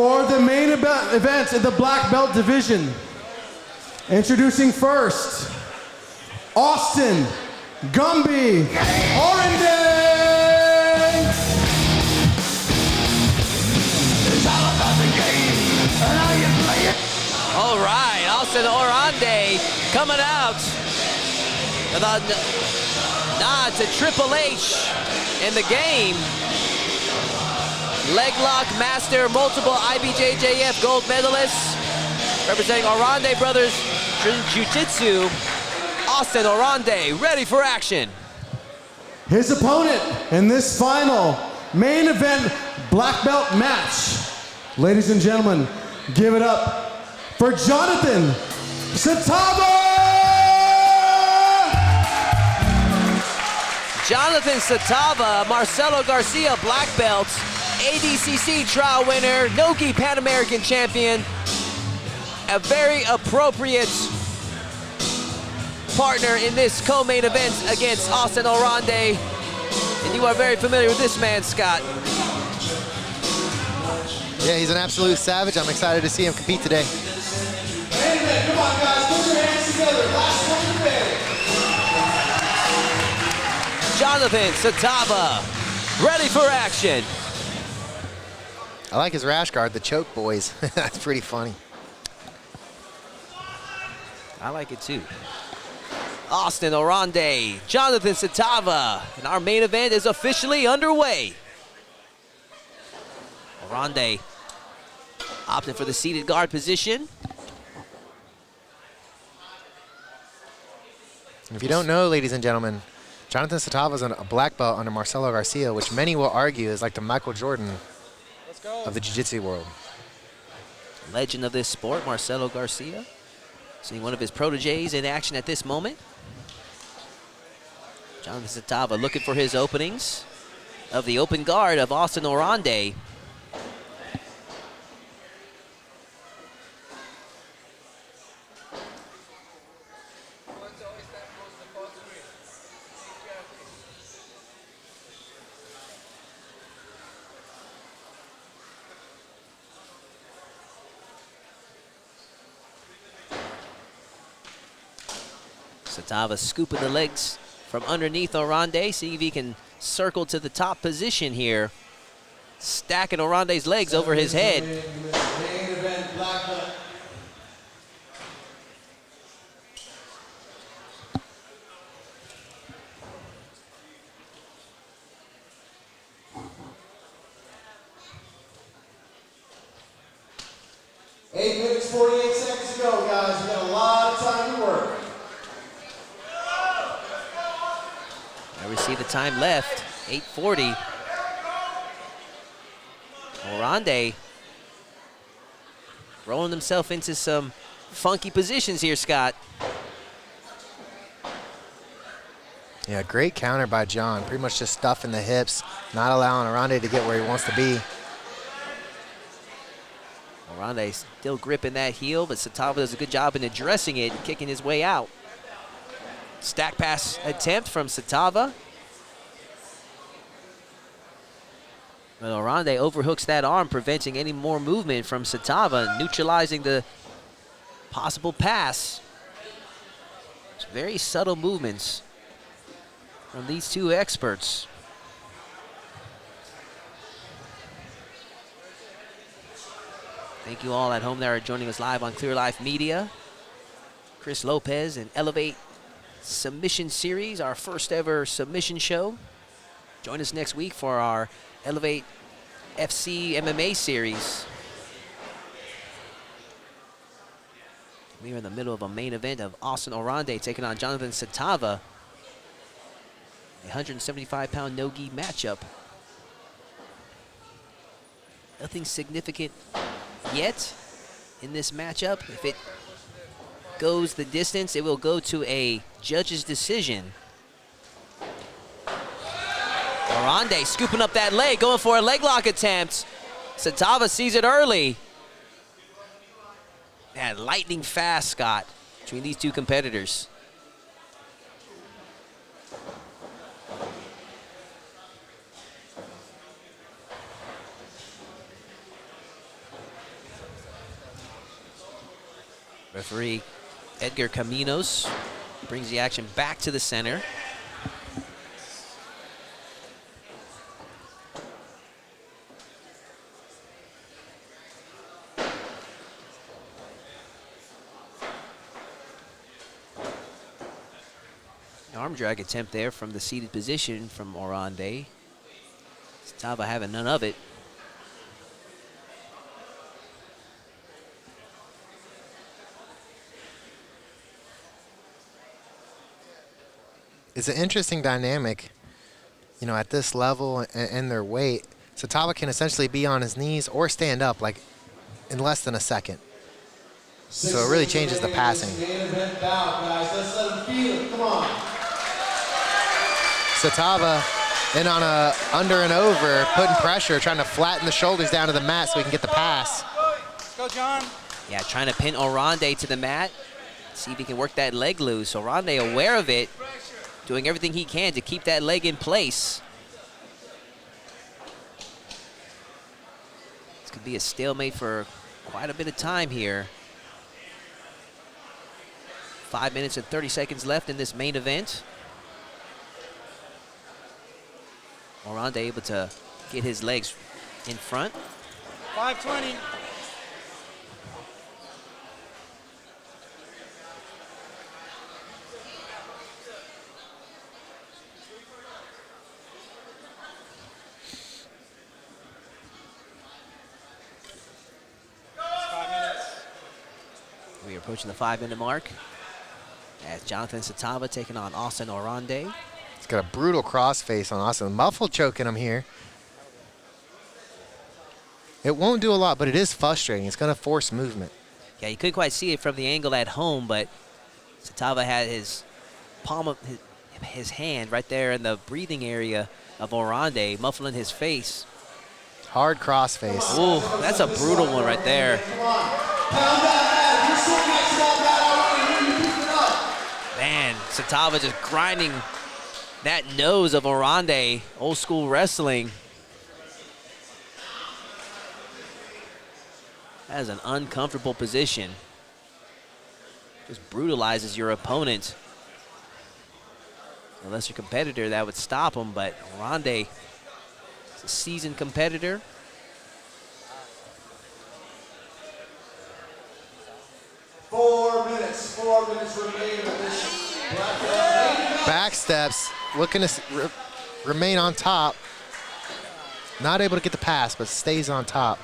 For the main event in the black belt division, introducing first, Austin Gumby Oranday. It's all about the game and how you play it. All right, Austin Oranday coming out with a nod to Triple H in the game. Leg lock master, multiple IBJJF gold medalists, representing Oranday Brothers Jiu-Jitsu, Austin Oranday, ready for action. His opponent in this final main event black belt match. Ladies and gentlemen, give it up for Jonathan Satava! Jonathan Satava, Marcelo Garcia black belt, ADCC trial winner, Nogi Pan American champion, a very appropriate partner in this co-main event against Austin Oranday. And you are very familiar with this man, Scott. Yeah, he's an absolute savage. I'm excited to see him compete today. Hey, come on, guys, put your hands together. Last one to bed. Jonathan Satava, ready for action. I like his rash guard, the choke boys. That's pretty funny. I like it too. Austin Oranday, Jonathan Satava, and our main event is officially underway. Oranday opting for the seated guard position. If you don't know, ladies and gentlemen, Jonathan Satava is a black belt under Marcelo Garcia, which many will argue is like the Michael Jordan of the jiu-jitsu world. Legend of this sport, Marcelo Garcia. Seeing one of his proteges in action at this moment. Jonathan Satava looking for his openings of the open guard of Austin Oranday. Satava scooping the legs from underneath Oranday, see if he can circle to the top position here. Stacking Oranday's legs over his head. Main event black belt. Eight minutes, 48 seconds to go, guys. We got a lot of time to work. There we see the time left, 8:40. Oranday rolling himself into some funky positions here, Scott. Yeah, great counter by John. Pretty much just stuffing the hips, not allowing Oranday to get where he wants to be. Oranday still gripping that heel, but Satava does a good job in addressing it and kicking his way out. Stack pass attempt from Satava. But Oranday overhooks that arm, preventing any more movement from Satava, neutralizing the possible pass. It's very subtle movements from these two experts. Thank you all at home that are joining us live on Clear Life Media. Chris Lopez and Elevate Submission Series, our first ever submission show. Join us next week for our Elevate FC MMA series. We are in the middle of a main event of Austin Oranday taking on Jonathan Satava. A 175-pound no-gi matchup. Nothing significant yet in this matchup. If it goes the distance, it will go to a judge's decision. Oranday scooping up that leg, going for a leg lock attempt. Satava sees it early. Man, lightning fast, Scott, between these two competitors. Referee Edgar Caminos brings the action back to the center. Arm drag attempt there from the seated position from Oranday. Satava having none of it. It's an interesting dynamic, you know, at this level and their weight. Satava can essentially be on his knees or stand up like in less than a second. So it really changes the passing. Satava in on a under and over, putting pressure, trying to flatten the shoulders down to the mat so he can get the pass. Let's go, John. Yeah, trying to pin Oranday to the mat. See if he can work that leg loose. Oranday aware of it, doing everything he can to keep that leg in place. This could be a stalemate for quite a bit of time here. 5 minutes and 30 seconds left in this main event. Oranday able to get his legs in front. 5:20. We are approaching the 5-minute mark as Jonathan Satava taking on Austin Oranday. He's got a brutal crossface on Austin. Muffled choking him here. It won't do a lot, but it is frustrating. It's going to force movement. Yeah, you couldn't quite see it from the angle at home, but Satava had his palm of his hand right there in the breathing area of Oranday, muffling his face. Hard crossface. Ooh, that's a brutal one right there. Man, Satava just grinding that nose of Oranday, old school wrestling. That is an uncomfortable position. Just brutalizes your opponent. Unless your competitor, that would stop him, but Oranday is a seasoned competitor. Four minutes remaining of this black belt. Back steps, looking to remain on top. Not able to get the pass, but stays on top.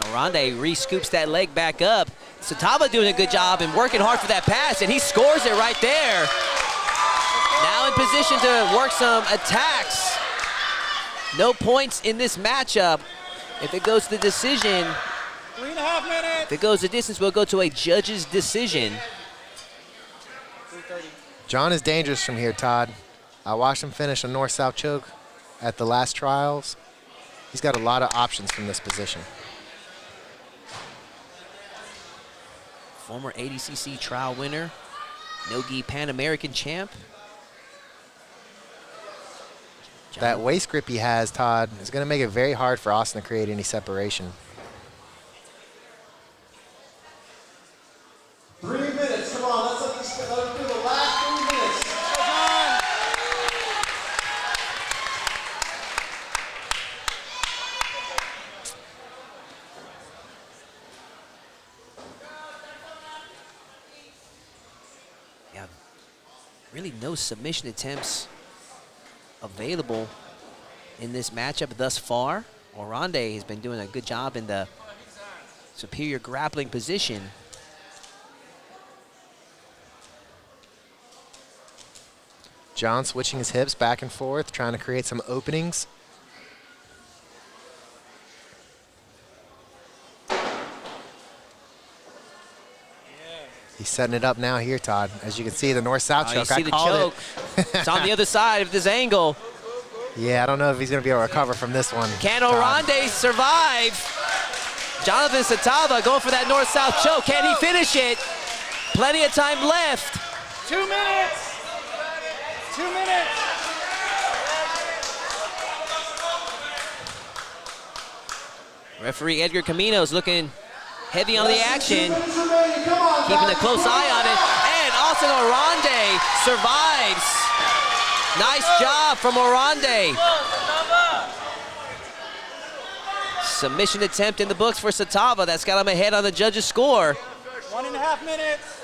Oranday re-scoops that leg back up. Satava doing a good job and working hard for that pass, and he scores it right there. Now in position to work some attacks. No points in this matchup. If it goes to the decision, 3.5 minutes. if it goes the distance, we'll go to a judge's decision. 3:30. John is dangerous from here, Todd. I watched him finish a north-south choke at the last trials. He's got a lot of options from this position. Former ADCC trial winner, no-gi Pan American champ. That waist grip he has, Todd, is going to make it very hard for Austin to create any separation. 3 minutes, come on, let's let him do the last 3 minutes. Yeah, really no submission attempts available in this matchup thus far. Oranday has been doing a good job in the superior grappling position. John switching his hips back and forth, trying to create some openings. He's setting it up now here, Todd. As you can see, the north-south You choke. see I the called choke. It's on the other side of this angle. it. Yeah, I don't know if he's going to be able to recover from this one. Can Todd. Oranday survive? Jonathan Satava going for that north-south choke. Can he finish it? Plenty of time left. 2 minutes. 2 minutes. Referee Edgar Caminos looking heavy on the action, keeping a close eye on it. And Austin Oranday survives. Nice job from Oranday. Submission attempt in the books for Satava. That's got him ahead on the judges' score. 1.5 minutes.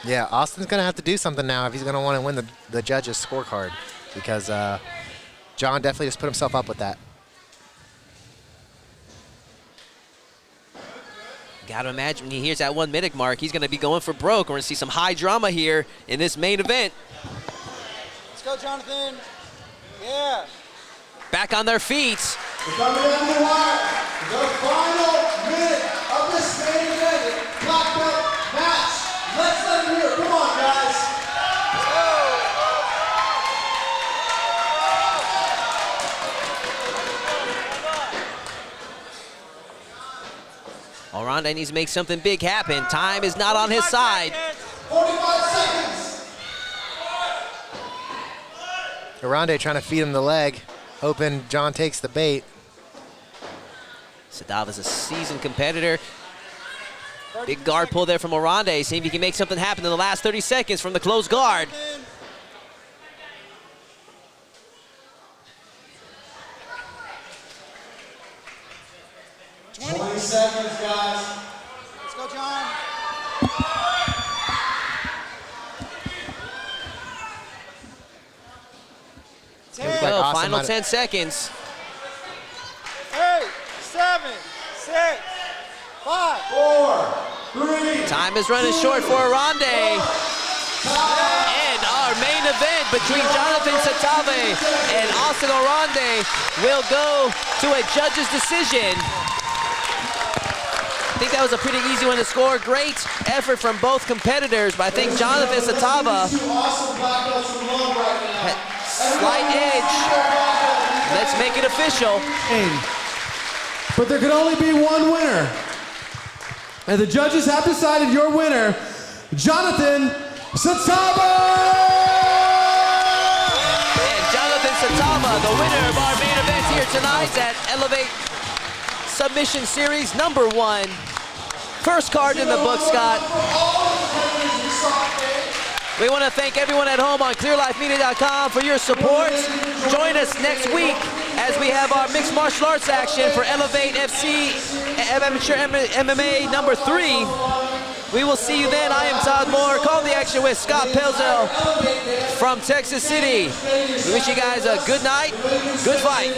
Yeah, Austin's going to have to do something now if he's going to want to win the judges' scorecard, because John definitely just put himself up with that. Gotta imagine when he hears that 1 minute mark, he's gonna be going for broke. We're gonna see some high drama here in this main event. Let's go, Jonathan. Yeah. Back on their feet. We're coming down to the wire. The final minute of this main event. Black belt match. Let's let it hear. Come on, guys. Oranday needs to make something big happen. Time is not on his side. 45 seconds. Oranday trying to feed him the leg, hoping John takes the bait. Satava's a seasoned competitor. Big guard pull there from Oranday. See if he can make something happen in the last 30 seconds from the closed guard. 20 seconds, guys. Let's go, John. Here we Like go, Austin final might- 10 seconds. 8, 7, 6, 5. 4, 3. Time is running short for Oranday. And our main event between Jonathan Satava and Austin Oranday will go to a judge's decision. I think that was a pretty easy one to score. Great effort from both competitors, but I think Jonathan Satava had slight edge. Let's make it official. But there can only be one winner. And the judges have decided your winner, Jonathan Satava! And Jonathan Satava, the winner of our main event here tonight at Elevate Submission Series #1. First card in the book, Scott. We want to thank everyone at home on clearlifemedia.com for your support. Join us next week as we have our mixed martial arts action for Elevate FC Amateur MMA #3. We will see you then. I am Todd Moore. Call the action with Scott Pelzel from Texas City. We wish you guys a good night, good fight.